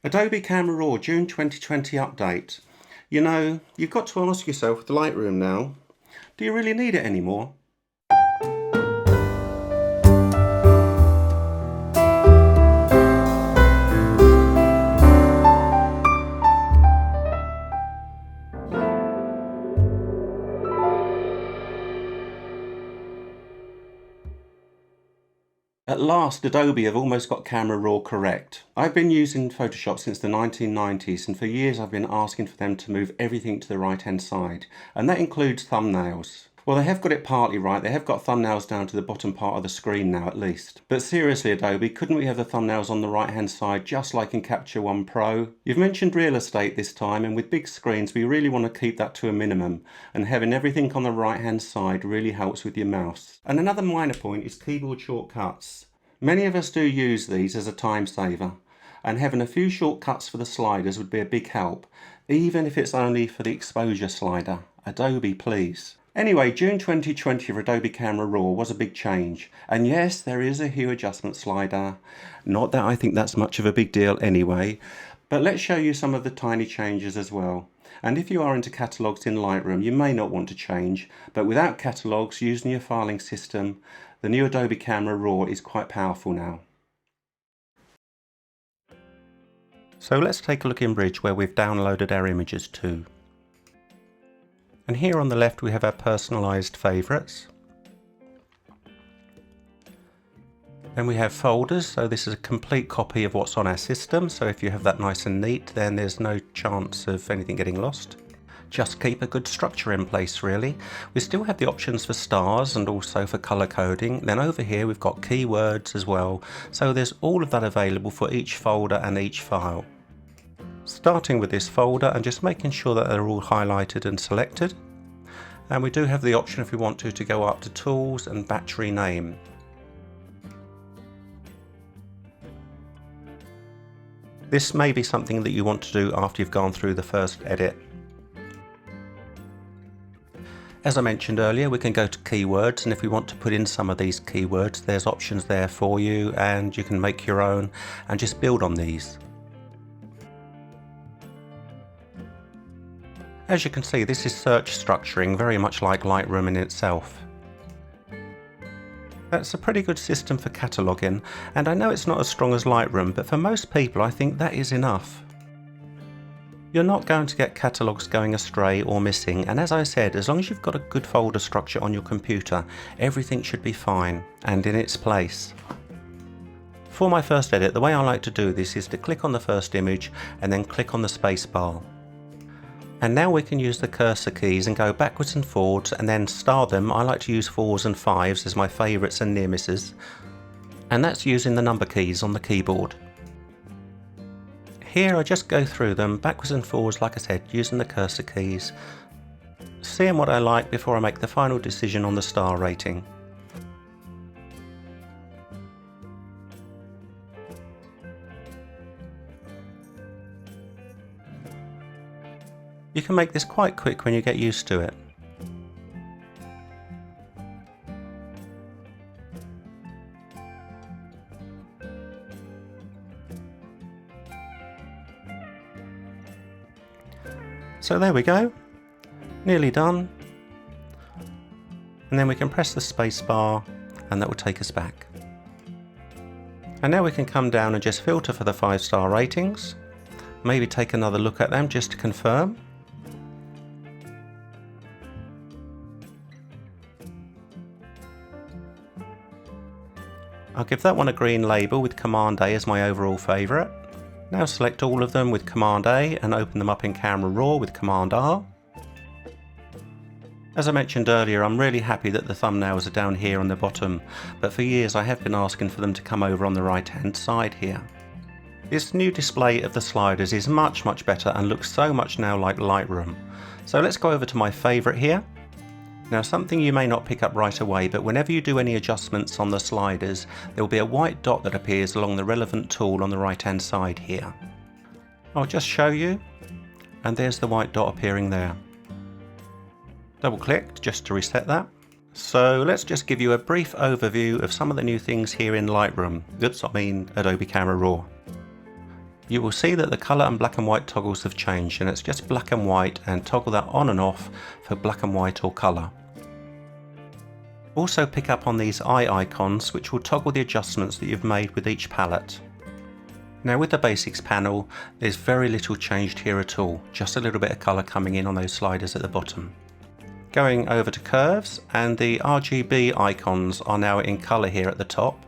Adobe Camera Raw June 2020 update. You know, you've got to ask yourself with Lightroom now, do you really need it anymore? At last, Adobe have almost got Camera Raw correct. I've been using Photoshop since the 1990s, and for years I've been asking for them to move everything to the right hand side, and that includes thumbnails. Well, they have got it partly right. They have got thumbnails down to the bottom part of the screen now at least. But seriously, Adobe, couldn't we have the thumbnails on the right hand side just like in Capture One Pro? You've mentioned real estate this time, and with big screens we really want to keep that to a minimum, and having everything on the right hand side really helps with your mouse. And another minor point is keyboard shortcuts. Many of us do use these as a time saver, and having a few shortcuts for the sliders would be a big help, even if it's only for the exposure slider. Adobe, please. Anyway, June 2020 for Adobe Camera Raw was a big change, and yes, there is a hue adjustment slider. Not that I think that's much of a big deal anyway, but let's show you some of the tiny changes as well. And if you are into catalogues in Lightroom, you may not want to change, but without catalogues, using your filing system, the new Adobe Camera Raw is quite powerful now. So let's take a look in Bridge where we've downloaded our images to. And here on the left we have our personalised favourites. Then we have folders, so this is a complete copy of what's on our system, so if you have that nice and neat then there's no chance of anything getting lost. Just keep a good structure in place really. We still have the options for stars and also for colour coding. Then over here we've got keywords as well, so there's all of that available for each folder and each file. Starting with this folder and just making sure that they're all highlighted and selected. And we do have the option if we want to go up to Tools and Batch Rename. This may be something that you want to do after you've gone through the first edit. As I mentioned earlier, we can go to keywords, and if we want to put in some of these keywords, there's options there for you, and you can make your own and just build on these. As you can see, this is search structuring, very much like Lightroom in itself. That's a pretty good system for cataloguing, and I know it's not as strong as Lightroom, but for most people I think that is enough. You're not going to get catalogues going astray or missing, and as I said, as long as you've got a good folder structure on your computer, everything should be fine and in its place. For my first edit, the way I like to do this is to click on the first image and then click on the space bar. And now we can use the cursor keys and go backwards and forwards and then star them. I like to use 4s and 5s as my favourites and near misses, and that's using the number keys on the keyboard. Here I just go through them backwards and forwards, like I said, using the cursor keys, seeing what I like before I make the final decision on the star rating. You can make this quite quick when you get used to it. So there we go, nearly done. And then we can press the space bar and that will take us back. And now we can come down and just filter for the 5-star ratings. Maybe take another look at them just to confirm. I'll give that one a green label with Command A as my overall favourite. Now select all of them with Command A and open them up in Camera Raw with Command R. As I mentioned earlier, I'm really happy that the thumbnails are down here on the bottom, but for years I have been asking for them to come over on the right hand side here. This new display of the sliders is much better and looks so much now like Lightroom. So let's go over to my favourite here. Now, something you may not pick up right away, but whenever you do any adjustments on the sliders, there will be a white dot that appears along the relevant tool on the right hand side here. I'll just show you, and there's the white dot appearing there. Double click just to reset that. So let's just give you a brief overview of some of the new things here in Lightroom. Adobe Camera Raw. you will see that the colour and black and white toggles have changed, and it's just black and white, and toggle that on and off for black and white or colour. Also pick up on these eye icons, which will toggle the adjustments that you've made with each palette. Now with the basics panel, there's very little changed here at all, just a little bit of colour coming in on those sliders at the bottom. Going over to curves, and the RGB icons are now in colour here at the top.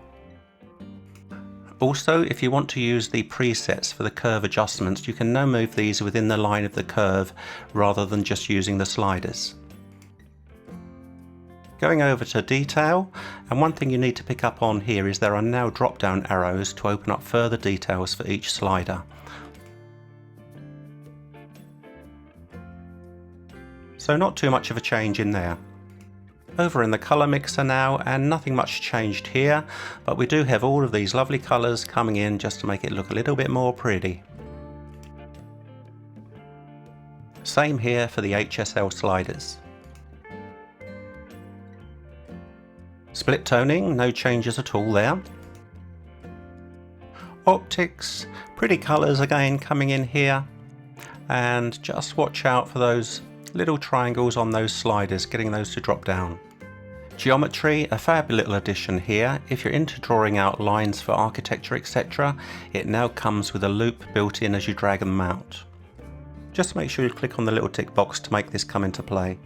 Also, if you want to use the presets for the curve adjustments, you can now move these within the line of the curve rather than just using the sliders. Going over to detail, and one thing you need to pick up on here is there are now drop down arrows to open up further details for each slider. So not too much of a change in there. Over in the colour mixer now, and nothing much changed here, but we do have all of these lovely colours coming in just to make it look a little bit more pretty. Same here for the HSL sliders. Split toning, no changes at all there. Optics, pretty colours again coming in here, and just watch out for those little triangles on those sliders, getting those to drop down. Geometry, a fab little addition here. If you're into drawing out lines for architecture, etc., it now comes with a loop built in as you drag them out. Just make sure you click on the little tick box to make this come into play.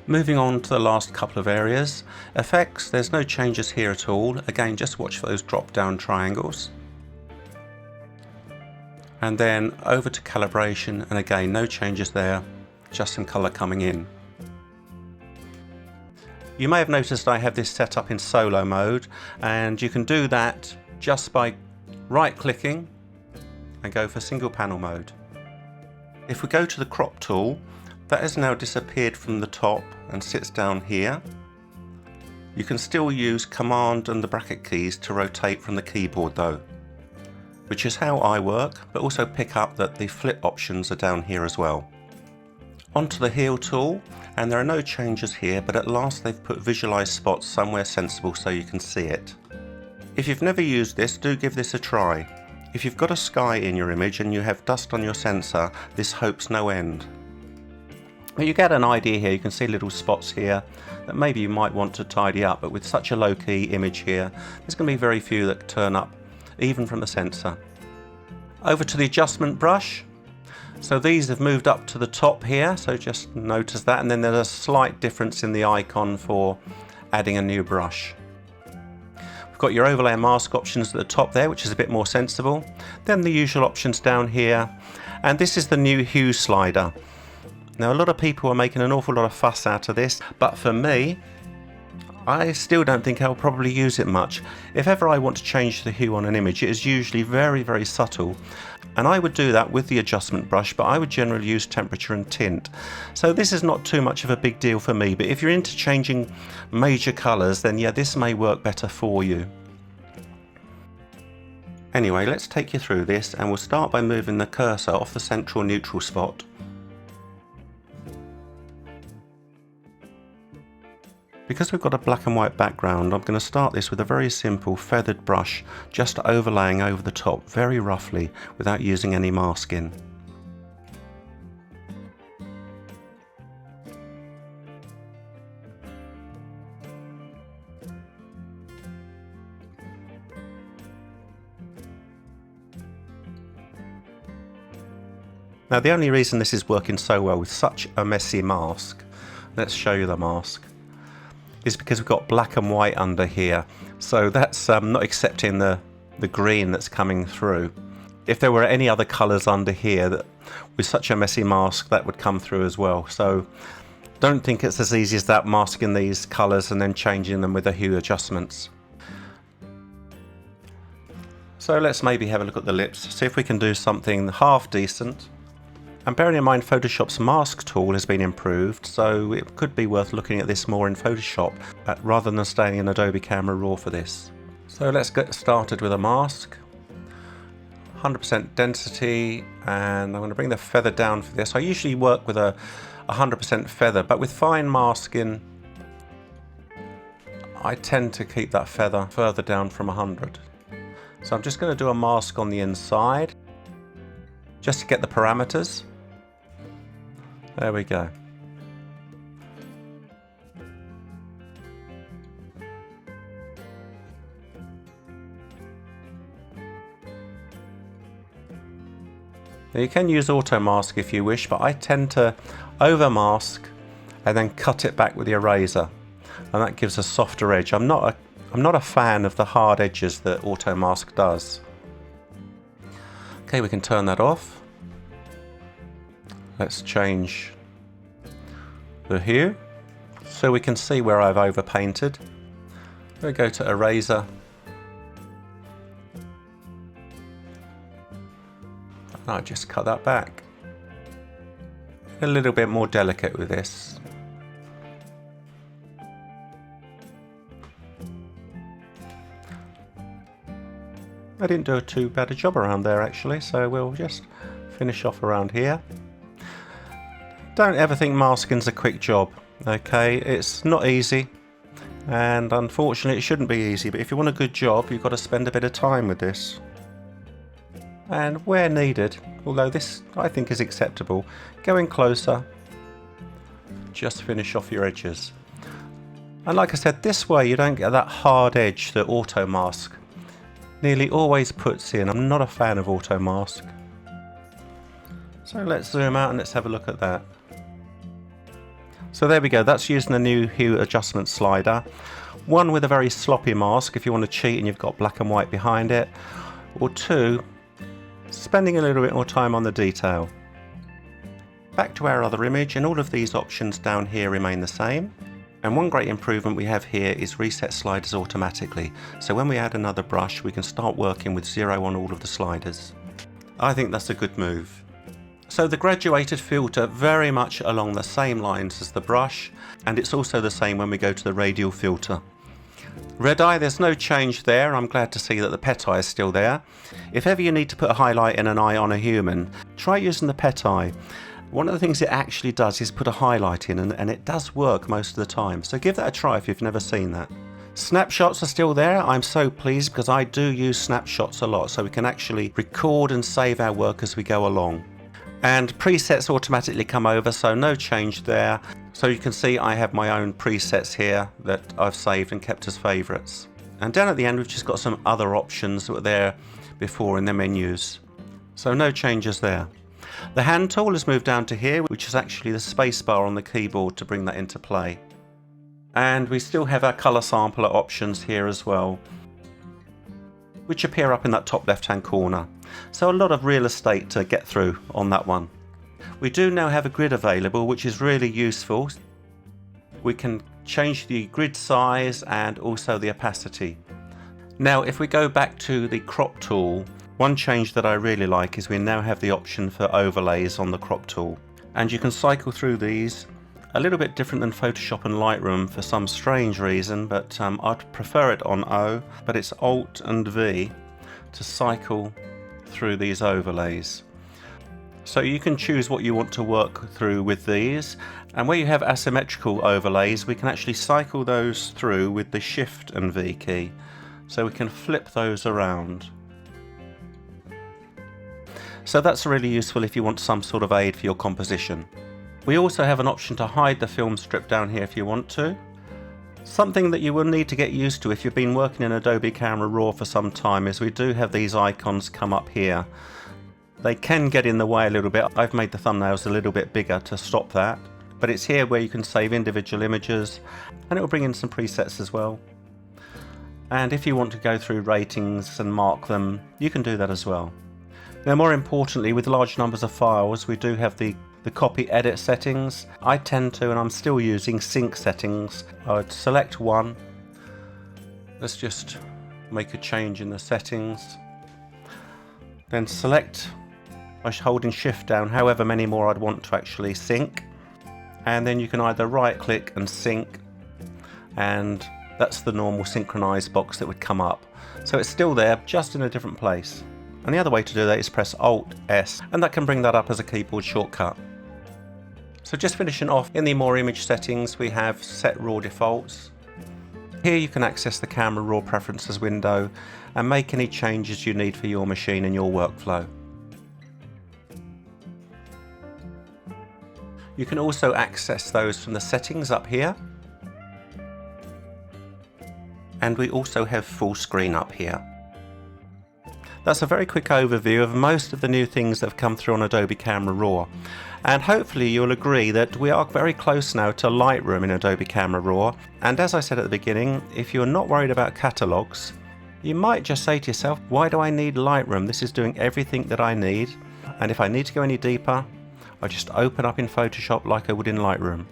Moving on to the last couple of areas. Effects, there's no changes here at all. Again, just watch for those drop down triangles. And then over to calibration, and again no changes there, just some colour coming in. You may have noticed I have this set up in solo mode, and you can do that just by right clicking and go for single panel mode. If we go to the crop tool, that has now disappeared from the top and sits down here. You can still use Command and the bracket keys to rotate from the keyboard though, which is how I work, but also pick up that the flip options are down here as well. Onto the Heal tool, and there are no changes here, but at last they've put visualize spots somewhere sensible so you can see it. If you've never used this, do give this a try. If you've got a sky in your image and you have dust on your sensor, this hopes no end. But you get an idea here, you can see little spots here that maybe you might want to tidy up, but with such a low key image here, there's going to be very few that turn up even from the sensor. Over to the adjustment brush. So these have moved up to the top here, so just notice that, and then there's a slight difference in the icon for adding a new brush. We've got your overlay and mask options at the top there, which is a bit more sensible. Then the usual options down here, and this is the new hue slider. Now a lot of people are making an awful lot of fuss out of this, but for me, I still don't think I'll probably use it much. If ever I want to change the hue on an image, it is usually very, very subtle. And I would do that with the adjustment brush, but I would generally use temperature and tint. So this is not too much of a big deal for me, but if you're into changing major colours, then yeah, this may work better for you. Anyway, let's take you through this, and we'll start by moving the cursor off the central neutral spot. Because we've got a black and white background, I'm going to start this with a very simple feathered brush, just overlaying over the top very roughly without using any masking. Now the only reason this is working so well with such a messy mask, let's show you the mask, is because we've got black and white under here, so that's not accepting the green that's coming through. If there were any other colours under here, that with such a messy mask, that would come through as well. So don't think it's as easy as that, masking these colours and then changing them with the hue adjustments. So let's maybe have a look at the lips, see if we can do something half decent. And bearing in mind Photoshop's mask tool has been improved, so it could be worth looking at this more in Photoshop rather than staying in Adobe Camera Raw for this. So let's get started with a mask. 100% density, and I'm going to bring the feather down for this. I usually work with a 100% feather, but with fine masking I tend to keep that feather further down from 100. So I'm just going to do a mask on the inside, just to get the parameters. There we go. Now you can use auto mask if you wish, but I tend to over mask and then cut it back with the eraser, and that gives a softer edge. I'm not a fan of the hard edges that auto mask does. Okay, we can turn that off. Let's change the hue so we can see where I've over painted. We'll go to eraser. I'll just cut that back. A little bit more delicate with this. I didn't do too bad a job around there actually, so we'll just finish off around here. Don't ever think masking's a quick job, okay? It's not easy, and unfortunately it shouldn't be easy, but if you want a good job, you've got to spend a bit of time with this. And where needed, although this I think is acceptable, go in closer, just finish off your edges. And like I said, this way you don't get that hard edge that auto mask nearly always puts in. I'm not a fan of auto mask. So let's zoom out and let's have a look at that. So there we go, that's using the new hue adjustment slider. One with a very sloppy mask if you want to cheat and you've got black and white behind it, or two, spending a little bit more time on the detail. Back to our other image, and all of these options down here remain the same. And one great improvement we have here is reset sliders automatically. So when we add another brush, we can start working with 0 on all of the sliders. I think that's a good move. So the graduated filter very much along the same lines as the brush, and it's also the same when we go to the radial filter. Red eye, there's no change there. I'm glad to see that the pet eye is still there. If ever you need to put a highlight in an eye on a human, try using the pet eye. One of the things it actually does is put a highlight in, and it does work most of the time. So give that a try if you've never seen that. Snapshots are still there. I'm so pleased because I do use snapshots a lot, so we can actually record and save our work as we go along. And presets automatically come over, so no change there. So you can see I have my own presets here that I've saved and kept as favourites. And down at the end we've just got some other options that were there before in the menus. So no changes there. The hand tool has moved down to here, which is actually the space bar on the keyboard to bring that into play. And we still have our colour sampler options here as well, which appear up in that top left hand corner. So a lot of real estate to get through on that one. We do now have a grid available, which is really useful. We can change the grid size and also the opacity. Now if we go back to the crop tool, one change that I really like is we now have the option for overlays on the crop tool. And you can cycle through these, a little bit different than Photoshop and Lightroom for some strange reason, but I'd prefer it on O, but it's Alt and V to cycle through these overlays. So you can choose what you want to work through with these, and where you have asymmetrical overlays we can actually cycle those through with the Shift and V key, so we can flip those around. So that's really useful if you want some sort of aid for your composition. We also have an option to hide the film strip down here if you want to. Something that you will need to get used to if you've been working in Adobe Camera Raw for some time is we do have these icons come up here. They can get in the way a little bit. I've made the thumbnails a little bit bigger to stop that, but it's here where you can save individual images, and it will bring in some presets as well. And if you want to go through ratings and mark them, you can do that as well. Now more importantly, with large numbers of files we do have the copy edit settings. I tend to, and I'm still using, sync settings. I would select one. Let's just make a change in the settings. Then select by holding Shift down however many more I'd want to actually sync. And then you can either right click and sync, and that's the normal synchronize box that would come up. So it's still there, just in a different place. And the other way to do that is press Alt S, and that can bring that up as a keyboard shortcut. So just finishing off, in the more image settings we have set raw defaults. Here you can access the Camera Raw Preferences window and make any changes you need for your machine and your workflow. You can also access those from the settings up here. And we also have full screen up here. That's a very quick overview of most of the new things that have come through on Adobe Camera Raw. And hopefully you'll agree that we are very close now to Lightroom in Adobe Camera Raw. And as I said at the beginning, if you're not worried about catalogues, you might just say to yourself, why do I need Lightroom? This is doing everything that I need. And if I need to go any deeper, I just open up in Photoshop like I would in Lightroom.